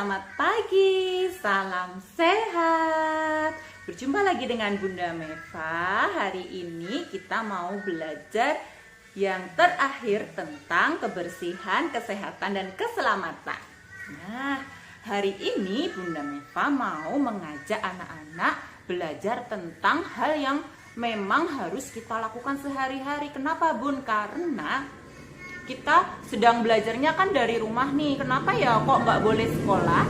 Selamat pagi, salam sehat. Berjumpa lagi dengan Bunda Meva. Hari ini kita mau belajar yang terakhir tentang kebersihan, kesehatan, dan keselamatan. Nah, hari ini Bunda Meva mau mengajak anak-anak belajar tentang hal yang memang harus kita lakukan sehari-hari. Kenapa, Bun? Karena kita sedang belajarnya kan dari rumah nih. Kenapa ya kok nggak boleh sekolah?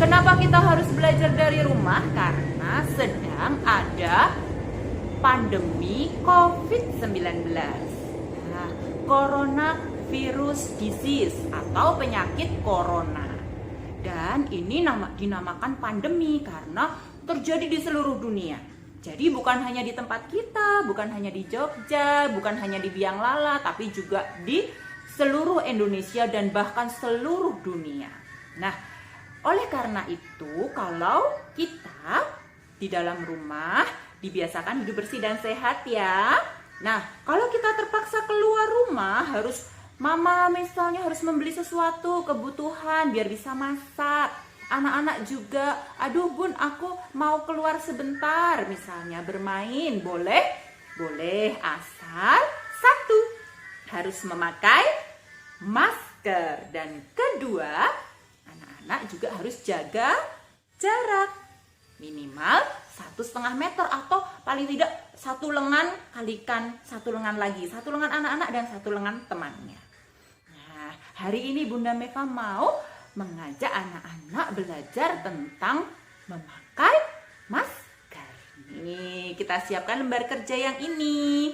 Kenapa kita harus belajar dari rumah? Karena sedang ada pandemi COVID-19. Nah, coronavirus disease atau penyakit corona. Dan ini dinamakan pandemi karena terjadi di seluruh dunia. Jadi bukan hanya di tempat kita, bukan hanya di Jogja, bukan hanya di Biang Lala, tapi juga di seluruh Indonesia dan bahkan seluruh dunia. Nah, oleh karena itu, kalau kita di dalam rumah dibiasakan hidup bersih dan sehat ya. Nah, kalau kita terpaksa keluar rumah, mama misalnya harus membeli sesuatu, kebutuhan biar bisa masak. Anak-anak juga, aduh Bun, aku mau keluar sebentar, misalnya bermain, boleh? Boleh, asal satu, harus memakai masker. Dan kedua, anak-anak juga harus jaga jarak, minimal 1,5 meter atau paling tidak 1 lengan kalikan 1 lengan lagi, 1 lengan anak-anak dan 1 lengan temannya. Nah, hari ini Bunda Meva mau mengajak anak-anak belajar tentang memakai masker. Nih, kita siapkan lembar kerja yang ini.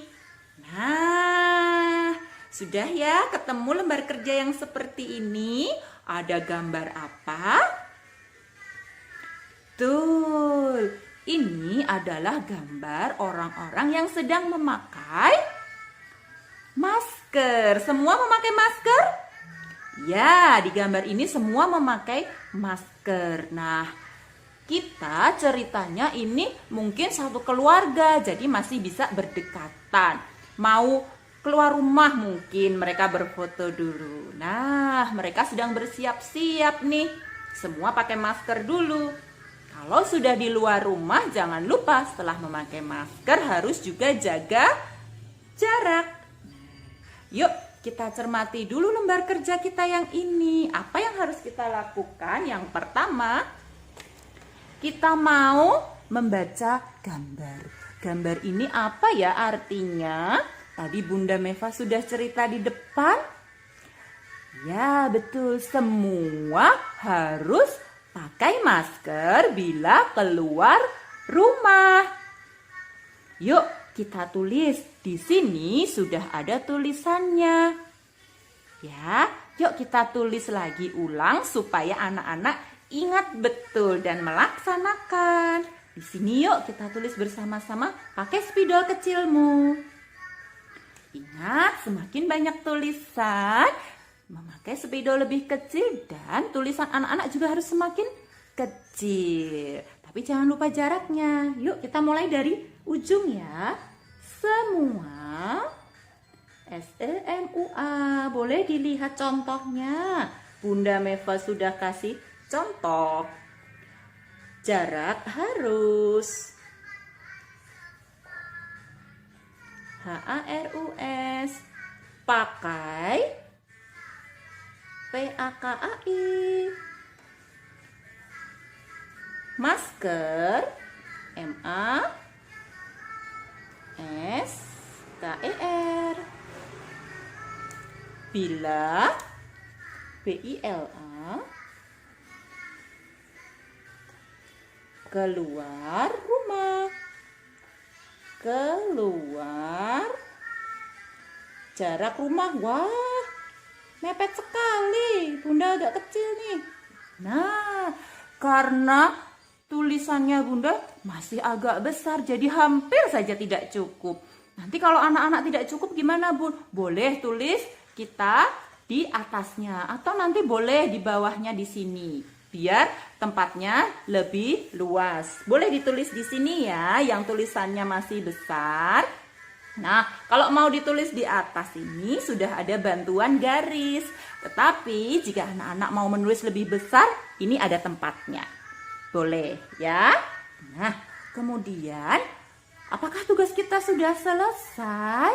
Nah, sudah ya ketemu lembar kerja yang seperti ini? Ada gambar apa? Tuh, ini adalah gambar orang-orang yang sedang memakai masker. Semua memakai masker? Ya, di gambar ini semua memakai masker. Nah, kita ceritanya ini mungkin satu keluarga, jadi masih bisa berdekatan. Mau keluar rumah mungkin mereka berfoto dulu. Nah, mereka sedang bersiap-siap nih. Semua pakai masker dulu. Kalau sudah di luar rumah, jangan lupa setelah memakai masker harus juga jaga jarak. Yuk, kita cermati dulu lembar kerja kita yang ini. Apa yang harus kita lakukan? Yang pertama, kita mau membaca gambar. Gambar ini apa ya artinya? Tadi Bunda Meva sudah cerita di depan. Ya, betul. Semua harus pakai masker bila keluar rumah. Yuk, kita tulis. Di sini sudah ada tulisannya. Ya, yuk kita tulis lagi ulang supaya anak-anak ingat betul dan melaksanakan. Di sini yuk kita tulis bersama-sama pakai spidol kecilmu. Ingat, semakin banyak tulisan, memakai spidol lebih kecil dan tulisan anak-anak juga harus semakin kecil. Tapi jangan lupa jaraknya. Yuk kita mulai dari ujung ya. Semua SEMUA. Boleh dilihat contohnya. Bunda Meva sudah kasih contoh. Jarak harus. HARUS. Pakai. PAKAI. Masker. MASKER. Bila. BILA. Keluar rumah. Keluar. Jarak rumah. Wah, mepet sekali. Bunda agak kecil nih. Nah, karena tulisannya Bunda masih agak besar, jadi hampir saja tidak cukup. Nanti kalau anak-anak tidak cukup gimana, Bun? Boleh tulis kita di atasnya atau nanti boleh di bawahnya di sini. Biar tempatnya lebih luas. Boleh ditulis di sini ya, yang tulisannya masih besar. Nah, kalau mau ditulis di atas ini sudah ada bantuan garis. Tetapi jika anak-anak mau menulis lebih besar, ini ada tempatnya. Boleh ya? Nah, kemudian apakah tugas kita sudah selesai?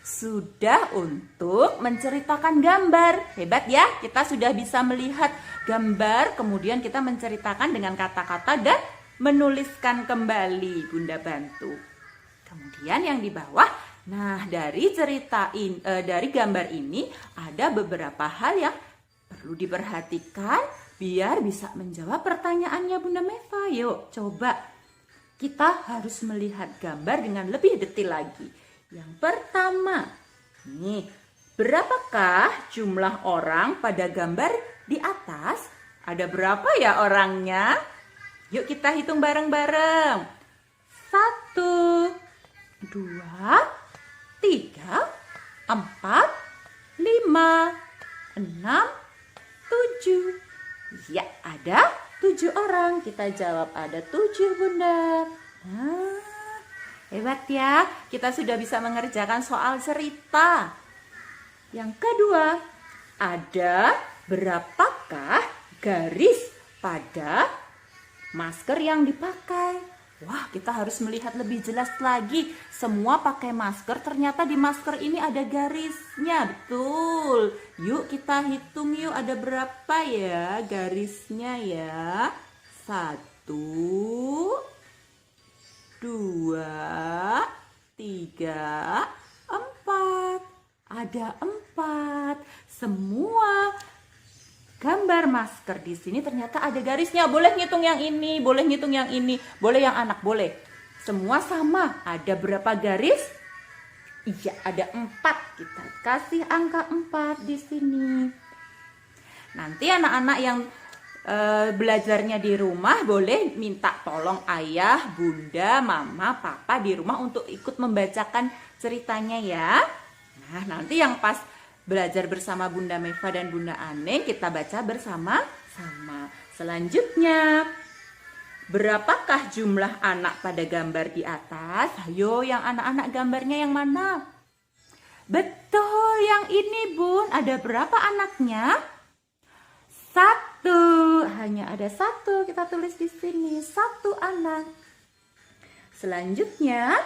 Sudah untuk menceritakan gambar. Hebat ya, kita sudah bisa melihat gambar, kemudian kita menceritakan dengan kata-kata dan menuliskan kembali. Bunda bantu. Kemudian yang di bawah, nah dari dari gambar ini ada beberapa hal yang perlu diperhatikan biar bisa menjawab pertanyaannya Bunda Meva. Yuk coba kita harus melihat gambar dengan lebih detail lagi. Yang pertama, nih, berapakah jumlah orang pada gambar di atas? Ada berapa ya orangnya? Yuk kita hitung bareng-bareng. 1, 2, 3, 4, 5, 6, 7. Ya, ada 7 orang. Kita jawab ada 7, Bunda. Nah, hebat ya. Kita sudah bisa mengerjakan soal cerita. Yang kedua, ada berapakah garis pada masker yang dipakai? Wah, kita harus melihat lebih jelas lagi. Semua pakai masker, ternyata di masker ini ada garisnya. Betul. Yuk kita hitung yuk, ada berapa ya garisnya ya? 1, 2, 3, 4. Ada 4. Semua gambar masker di sini ternyata ada garisnya. Boleh ngitung yang ini, boleh ngitung yang ini, boleh yang anak, boleh. Semua sama. Ada berapa garis? Iya, ada 4. Kita kasih angka 4 di sini. Nanti anak-anak yang belajarnya di rumah boleh minta tolong ayah, bunda, mama, papa di rumah untuk ikut membacakan ceritanya ya. Nah, nanti yang pas belajar bersama Bunda Meva dan Bunda Aneng, kita baca bersama-sama. Selanjutnya, berapakah jumlah anak pada gambar di atas? Ayo, yang anak-anak gambarnya yang mana? Betul, yang ini Bun. Ada berapa anaknya? 1. Hanya ada 1. Kita tulis di sini. 1 anak. Selanjutnya,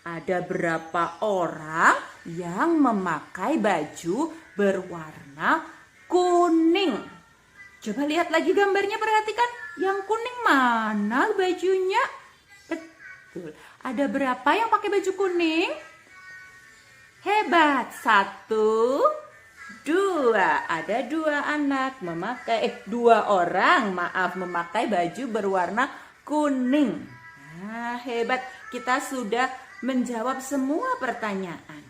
ada berapa orang yang memakai baju berwarna kuning? Coba lihat lagi gambarnya, perhatikan. Yang kuning mana bajunya? Betul. Ada berapa yang pakai baju kuning? Hebat. 1, 2. Ada 2 anak memakai 2 orang, memakai baju berwarna kuning. Nah, hebat. Kita sudah menjawab semua pertanyaan.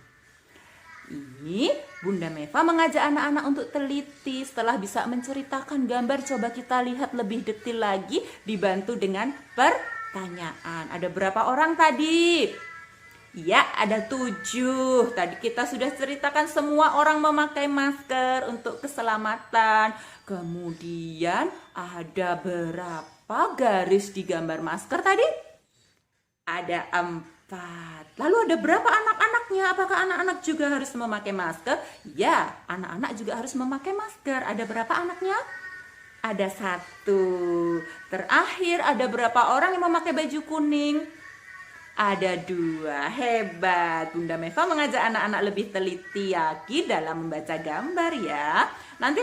Ini Bunda Meva mengajak anak-anak untuk teliti. Setelah bisa menceritakan gambar, coba kita lihat lebih detail lagi, dibantu dengan pertanyaan. Ada berapa orang tadi? Ya, ada 7. Tadi kita sudah ceritakan semua orang memakai masker untuk keselamatan. Kemudian ada berapa garis di gambar masker tadi? Ada 4. Lalu ada berapa anak-anaknya? Apakah anak-anak juga harus memakai masker? Ya, anak-anak juga harus memakai masker. Ada berapa anaknya? Ada 1. Terakhir, ada berapa orang yang memakai baju kuning? Ada 2. Hebat. Bunda Meva mengajak anak-anak lebih teliti lagi dalam membaca gambar ya. Nanti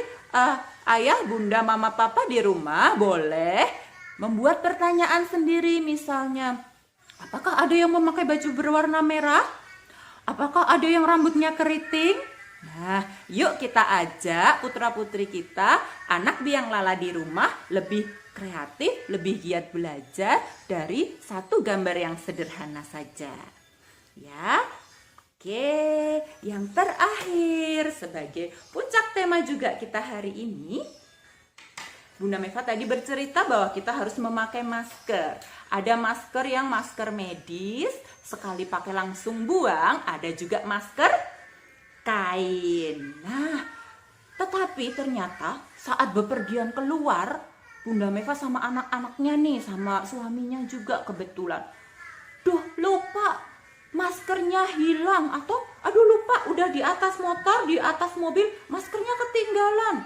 ayah, bunda, mama, papa di rumah boleh membuat pertanyaan sendiri. Misalnya, apakah ada yang memakai baju berwarna merah? Apakah ada yang rambutnya keriting? Nah, yuk kita ajak putra-putri kita, anak biang lala di rumah lebih kreatif, lebih giat belajar dari satu gambar yang sederhana saja. Ya, oke. Yang terakhir sebagai puncak tema juga kita hari ini, Bunda Meva tadi bercerita bahwa kita harus memakai masker. Ada masker yang masker medis, sekali pakai langsung buang. Ada juga masker kain. Nah, tetapi ternyata saat bepergian keluar, Bunda Meva sama anak-anaknya nih, sama suaminya juga kebetulan, lupa maskernya hilang atau aduh lupa udah di atas motor, di atas mobil, maskernya ketinggalan.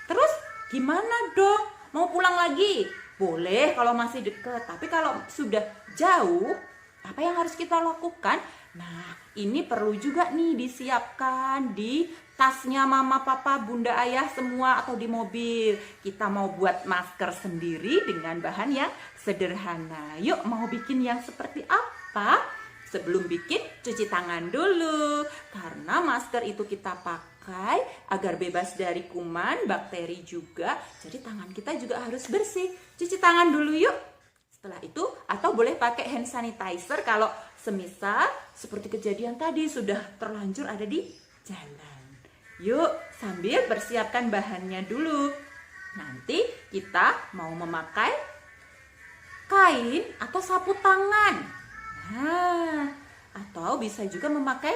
Terus gimana dong? Mau pulang lagi? Boleh kalau masih deket, tapi kalau sudah jauh, apa yang harus kita lakukan? Nah, ini perlu juga nih disiapkan di tasnya mama, papa, bunda, ayah semua atau di mobil. Kita mau buat masker sendiri dengan bahan yang sederhana. Yuk, mau bikin yang seperti apa? Sebelum bikin, cuci tangan dulu. Karena masker itu kita pakai agar bebas dari kuman, bakteri juga. Jadi tangan kita juga harus bersih. Cuci tangan dulu yuk. Setelah itu, atau boleh pakai hand sanitizer kalau semisal seperti kejadian tadi sudah terlanjur ada di jalan. Yuk, sambil persiapkan bahannya dulu. Nanti kita mau memakai kain atau sapu tangan. Nah, atau bisa juga memakai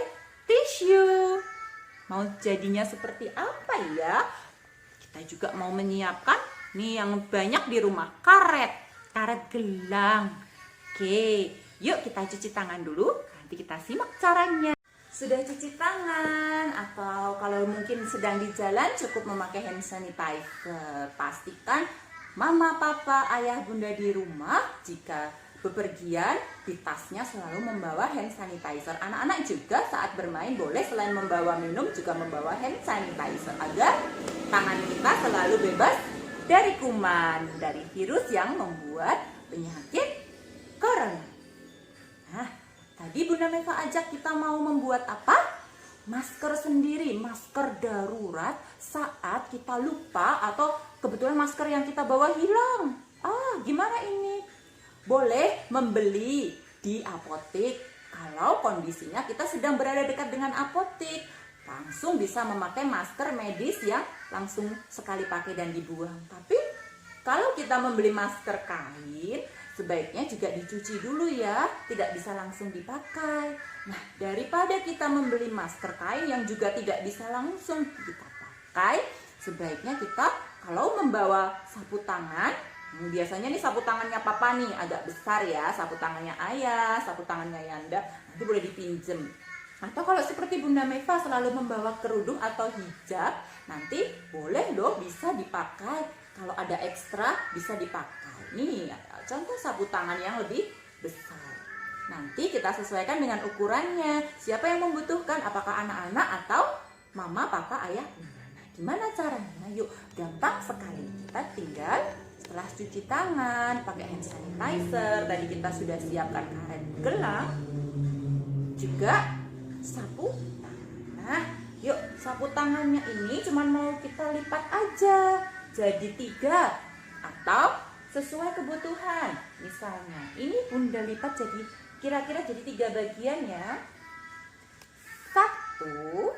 tisu. Mau jadinya seperti apa ya? Kita juga mau menyiapkan nih yang banyak di rumah, karet gelang. Oke, yuk kita cuci tangan dulu. Nanti kita simak caranya. Sudah cuci tangan atau kalau mungkin sedang di jalan cukup memakai hand sanitizer. Pastikan mama, papa, ayah, bunda di rumah jika bepergian di tasnya selalu membawa hand sanitizer. Anak-anak juga saat bermain boleh selain membawa minum juga membawa hand sanitizer agar tangan kita selalu bebas dari kuman, dari virus yang membuat penyakit corona. Nah, tadi Bunda Meva ajak kita mau membuat apa? Masker sendiri, masker darurat saat kita lupa atau kebetulan masker yang kita bawa hilang. Gimana ini? Boleh membeli di apotek. Kalau kondisinya kita sedang berada dekat dengan apotek, langsung bisa memakai masker medis yang langsung sekali pakai dan dibuang. Tapi kalau kita membeli masker kain, sebaiknya juga dicuci dulu ya, tidak bisa langsung dipakai. Nah, daripada kita membeli masker kain yang juga tidak bisa langsung kita pakai, sebaiknya kita kalau membawa sapu tangan, biasanya nih sapu tangannya papa nih agak besar ya, sapu tangannya ayah, sapu tangannya Yanda, nanti boleh dipinjem. Atau kalau seperti Bunda Meva selalu membawa kerudung atau hijab, nanti boleh loh bisa dipakai. Kalau ada ekstra bisa dipakai. Nih contoh sapu tangan yang lebih besar. Nanti kita sesuaikan dengan ukurannya. Siapa yang membutuhkan? Apakah anak-anak atau mama, papa, ayah? Nah, gimana caranya? Yuk, gampang sekali. Kita tinggal setelah cuci tangan, pakai hand sanitizer. Tadi kita sudah siapkan karet gelang. Juga sapu tangan. Nah, yuk sapu tangannya ini cuma mau kita lipat aja jadi 3 atau sesuai kebutuhan. Misalnya ini Bunda lipat jadi kira-kira jadi 3 bagian ya. 1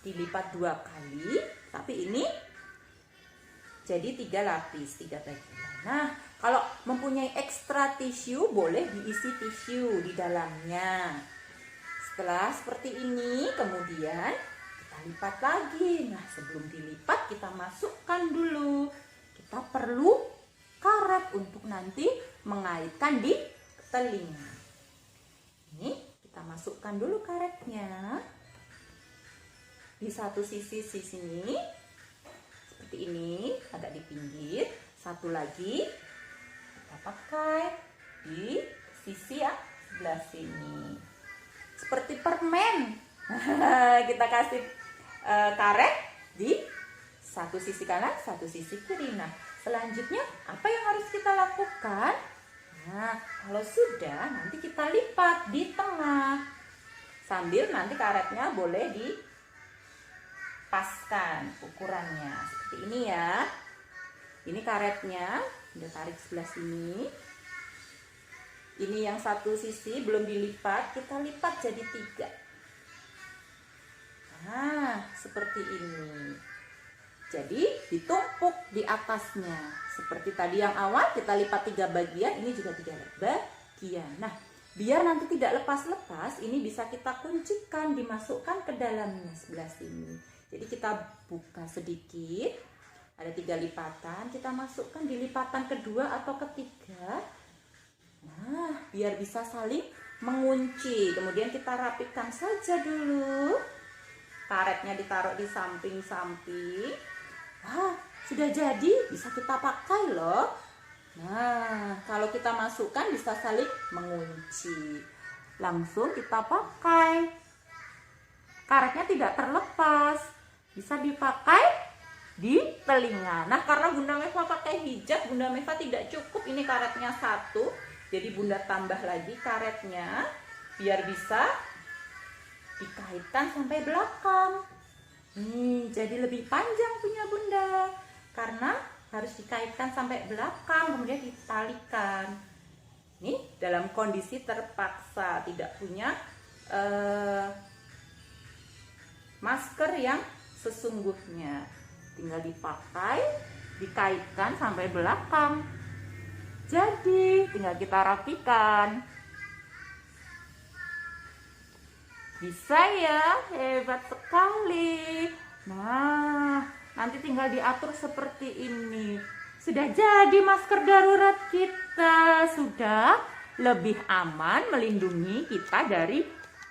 dilipat 2 kali, tapi ini jadi 3 lapis, 3 bagian. Nah, kalau mempunyai ekstra tisu, boleh diisi tisu di dalamnya. Setelah seperti ini, kemudian kita lipat lagi. Nah, sebelum dilipat, kita masukkan dulu. Kita perlu karet untuk nanti mengaitkan di telinga. Ini kita masukkan dulu karetnya. Di satu sisi sini, seperti ini, agak di pinggir. Satu lagi kita pakai di sisi ya sebelah sini seperti permen. Kita kasih karet di satu sisi kanan, satu sisi kiri. Nah, selanjutnya apa yang harus kita lakukan? Nah, kalau sudah nanti kita lipat di tengah sambil nanti karetnya boleh dipaskan ukurannya seperti ini ya. Ini karetnya, udah tarik sebelah sini. Ini yang satu sisi belum dilipat, kita lipat jadi 3. Nah, seperti ini. Jadi ditumpuk di atasnya. Seperti tadi yang awal kita lipat 3 bagian, ini juga 3 bagian. Nah, biar nanti tidak lepas-lepas, ini bisa kita kuncikan, dimasukkan ke dalamnya sebelah sini. Jadi kita buka sedikit. Ada 3 lipatan, kita masukkan di lipatan kedua atau ketiga. Nah, biar bisa saling mengunci. Kemudian kita rapikan saja dulu. Karetnya ditaruh di samping-samping. Wah, sudah jadi, bisa kita pakai loh. Nah, kalau kita masukkan bisa saling mengunci. Langsung kita pakai. Karetnya tidak terlepas. Bisa dipakai di telinga. Nah, karena Bunda Meva pakai hijab, Bunda Meva tidak cukup ini karetnya satu. Jadi Bunda tambah lagi karetnya biar bisa dikaitkan sampai belakang. Nih, jadi lebih panjang punya Bunda. Karena harus dikaitkan sampai belakang, kemudian ditalikan. Nih, dalam kondisi terpaksa tidak punya masker yang sesungguhnya. Tinggal dipakai, dikaitkan sampai belakang. Jadi, tinggal kita rapikan. Bisa ya, hebat sekali. Nah, nanti tinggal diatur seperti ini. Sudah jadi masker darurat kita. Sudah lebih aman melindungi kita dari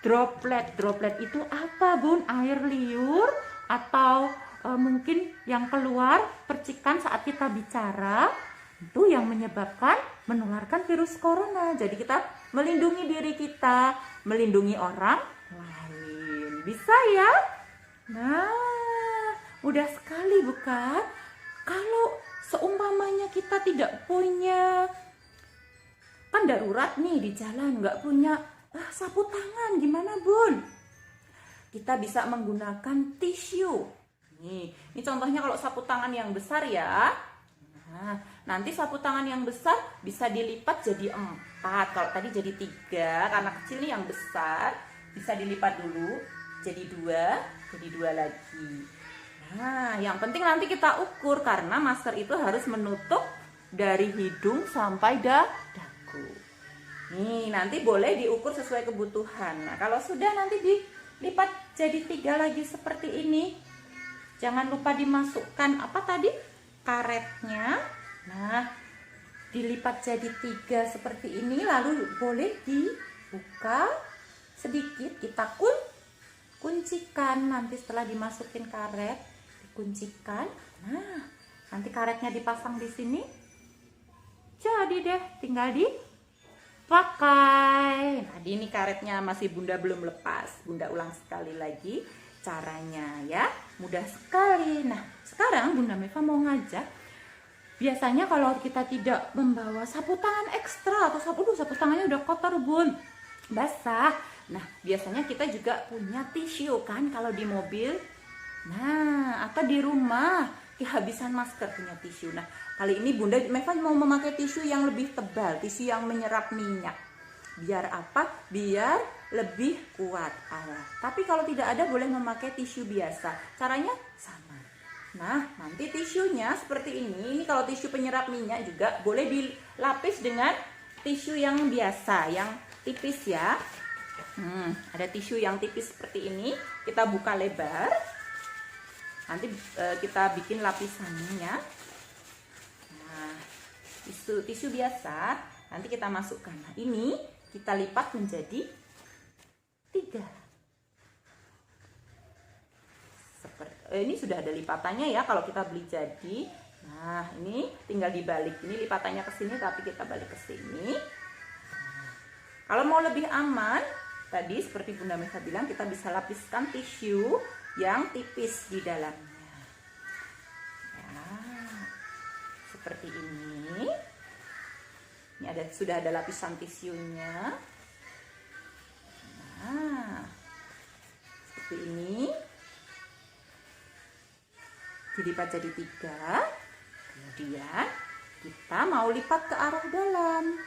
droplet. Droplet itu apa, Bun? Air liur atau mungkin yang keluar percikan saat kita bicara. Itu yang menyebabkan menularkan virus corona. Jadi kita melindungi diri kita, melindungi orang lain. Bisa ya? Nah, mudah sekali bukan? Kalau seumpamanya kita tidak punya, kan darurat nih di jalan, nggak punya sapu tangan, gimana Bun? Kita bisa menggunakan tisu. Ini contohnya kalau sapu tangan yang besar ya. Nah, nanti sapu tangan yang besar bisa dilipat jadi 4. Kalau tadi jadi 3, karena kecil nih yang besar. Bisa dilipat dulu jadi 2, jadi 2 lagi. Nah, yang penting nanti kita ukur karena masker itu harus menutup dari hidung sampai dagu. Nih, nanti boleh diukur sesuai kebutuhan. Nah, kalau sudah nanti dilipat jadi 3 lagi seperti ini. Jangan lupa dimasukkan apa tadi? Karetnya. Nah, dilipat jadi 3 seperti ini, lalu boleh dibuka sedikit, kita kuncikan. Nanti setelah dimasukin karet, dikuncikan. Nah, nanti karetnya dipasang di sini. Jadi deh, tinggal dipakai. Tadi ini karetnya masih Bunda belum lepas. Bunda ulang sekali lagi caranya ya. Mudah sekali. Nah, sekarang Bunda Meva mau ngajak. Biasanya kalau kita tidak membawa sapu tangan ekstra atau sapu tangannya udah kotor Bun, basah. Nah, biasanya kita juga punya tisu kan kalau di mobil. Nah, atau di rumah kehabisan masker punya tisu. Nah, kali ini Bunda Meva mau memakai tisu yang lebih tebal, tisu yang menyerap minyak. Biar apa? Biar lebih kuat. Tapi kalau tidak ada boleh memakai tisu biasa. Caranya sama. Nah, nanti tisunya seperti ini. Ini kalau tisu penyerap minyak juga boleh dilapis dengan tisu yang biasa, yang tipis ya. Ada tisu yang tipis seperti ini. Kita buka lebar. Nanti kita bikin lapisannya ya. Nah, tisu biasa. Nanti kita masukkan. Nah, ini kita lipat menjadi 3. Ini sudah ada lipatannya ya kalau kita beli jadi. Nah, ini tinggal dibalik. Ini lipatannya ke sini tapi kita balik ke sini. Kalau mau lebih aman, tadi seperti Bunda Meva bilang, kita bisa lapiskan tisu yang tipis di dalamnya. Ya, seperti ini. Ini sudah ada lapisan tisunya. Nah, seperti ini. Dilipat jadi 3. Kemudian kita mau lipat ke arah dalam.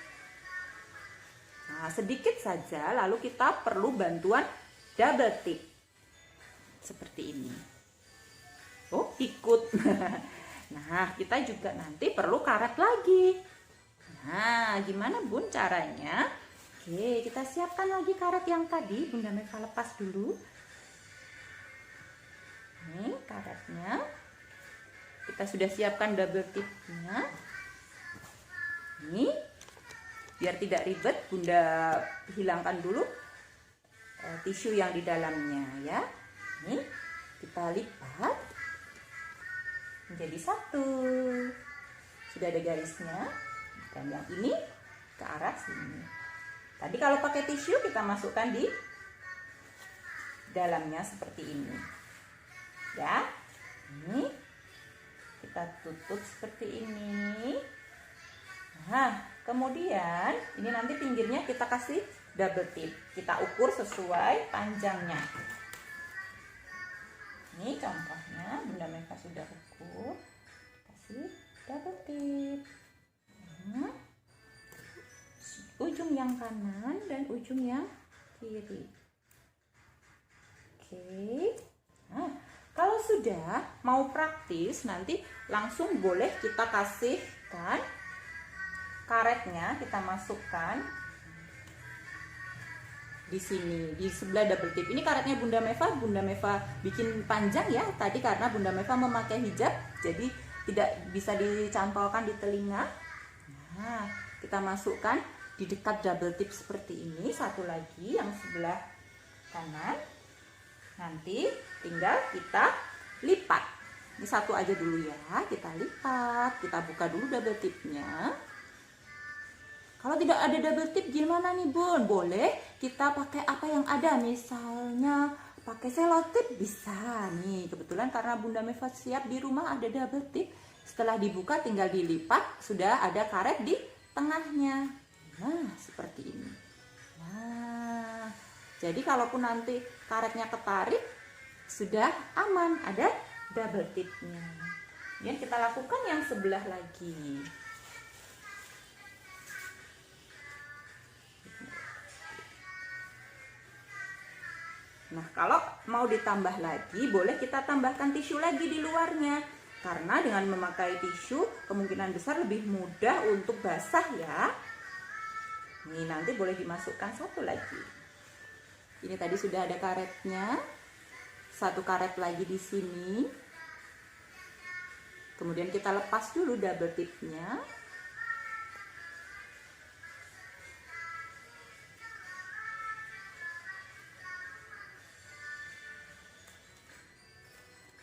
Nah, sedikit saja, lalu kita perlu bantuan double tip. Seperti ini. Oh, ikut. Nah, kita juga nanti perlu karet lagi. Nah, gimana Bun caranya? Oke, kita siapkan lagi karet yang tadi. Bunda Meva lepas dulu. Ini karetnya. Kita sudah siapkan double tipnya. Ini Biar tidak ribet, Bunda hilangkan dulu tisu yang di dalamnya ya. Ini kita lipat menjadi satu. Sudah ada garisnya. Dan yang ini ke arah sini. Tadi kalau pakai tisu kita masukkan di dalamnya seperti ini. Ya. Ini kita tutup seperti ini. Nah, kemudian ini nanti pinggirnya kita kasih double tip. Kita ukur sesuai panjangnya. Ini contohnya, Bunda Meva sudah ukur. Kasih double tip. Nah, ujung yang kanan dan ujung yang kiri. Oke. Nah, kalau sudah mau praktis, nanti langsung boleh kita kasihkan karetnya, kita masukkan di sini, di sebelah double tip. Ini karetnya Bunda Meva bikin panjang ya tadi karena Bunda Meva memakai hijab, jadi tidak bisa dicantolkan di telinga. Nah, kita masukkan di dekat double tip seperti ini, satu lagi yang sebelah kanan. Nanti tinggal kita lipat. Ini satu aja dulu ya, kita lipat, kita buka dulu double tipnya. Kalau tidak ada double tip gimana nih Bun? Boleh kita pakai apa yang ada, misalnya pakai selotip bisa nih. Kebetulan karena Bunda Meva siap di rumah ada double tip. Setelah dibuka tinggal dilipat, sudah ada karet di tengahnya. Nah, seperti ini. Nah, jadi kalaupun nanti karetnya ketarik, sudah aman, ada double tipnya. Kemudian kita lakukan yang sebelah lagi. Nah, kalau mau ditambah lagi, boleh kita tambahkan tisu lagi di luarnya. Karena dengan memakai tisu, kemungkinan besar lebih mudah untuk basah ya. Ini nanti boleh dimasukkan satu lagi. Ini tadi sudah ada karetnya. Satu karet lagi di sini. Kemudian kita lepas dulu double tipnya.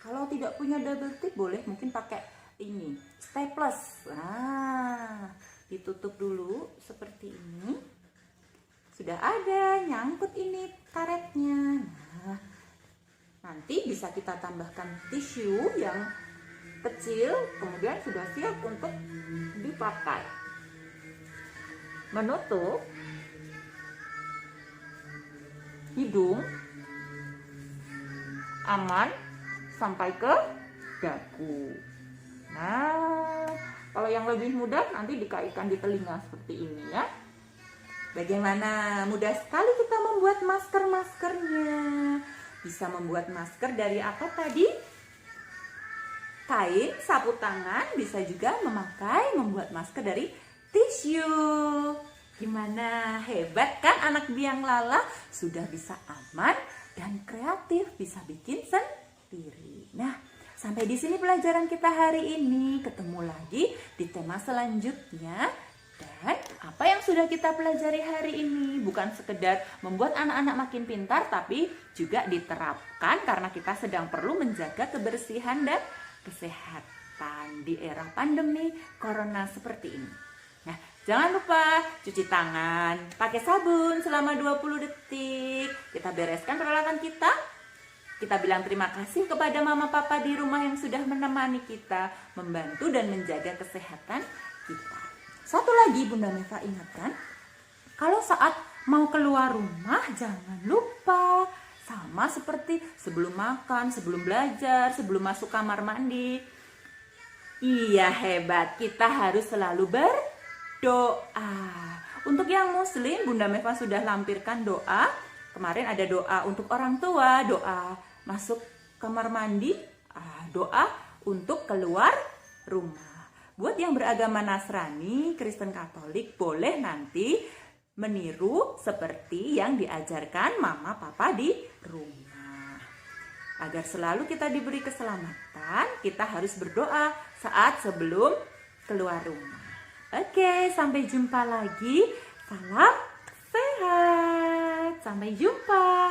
Kalau tidak punya double tip boleh mungkin pakai ini, staples. Nah, ditutup dulu seperti ini. Sudah ada, nyangkut ini karetnya. Nah, nanti bisa kita tambahkan tisu yang kecil, kemudian sudah siap untuk dipakai. Menutup hidung aman sampai ke dagu. Nah, kalau yang lebih mudah nanti dikaitkan di telinga seperti ini ya. Bagaimana? Mudah sekali kita membuat masker-maskernya. Bisa membuat masker dari apa tadi? Kain, sapu tangan, bisa juga membuat masker dari tisu. Gimana? Hebat kan anak biang lala? Sudah bisa aman dan kreatif, bisa bikin sendiri. Nah, sampai di sini pelajaran kita hari ini. Ketemu lagi di tema selanjutnya. Dan apa yang sudah kita pelajari hari ini bukan sekedar membuat anak-anak makin pintar, tapi juga diterapkan karena kita sedang perlu menjaga kebersihan dan kesehatan di era pandemi corona seperti ini. Nah, jangan lupa cuci tangan, pakai sabun selama 20 detik. Kita bereskan peralatan kita. Kita bilang terima kasih kepada mama papa di rumah yang sudah menemani kita, membantu dan menjaga kesehatan kita. Satu lagi Bunda Meva ingatkan, kalau saat mau keluar rumah jangan lupa sama seperti sebelum makan, sebelum belajar, sebelum masuk kamar mandi. Iya hebat, kita harus selalu berdoa. Untuk yang muslim, Bunda Meva sudah lampirkan doa. Kemarin ada doa untuk orang tua, doa masuk kamar mandi, doa untuk keluar rumah. Buat yang beragama Nasrani, Kristen Katolik, boleh nanti meniru seperti yang diajarkan mama papa di rumah. Agar selalu kita diberi keselamatan, kita harus berdoa saat sebelum keluar rumah. Oke, sampai jumpa lagi. Salam sehat. Sampai jumpa.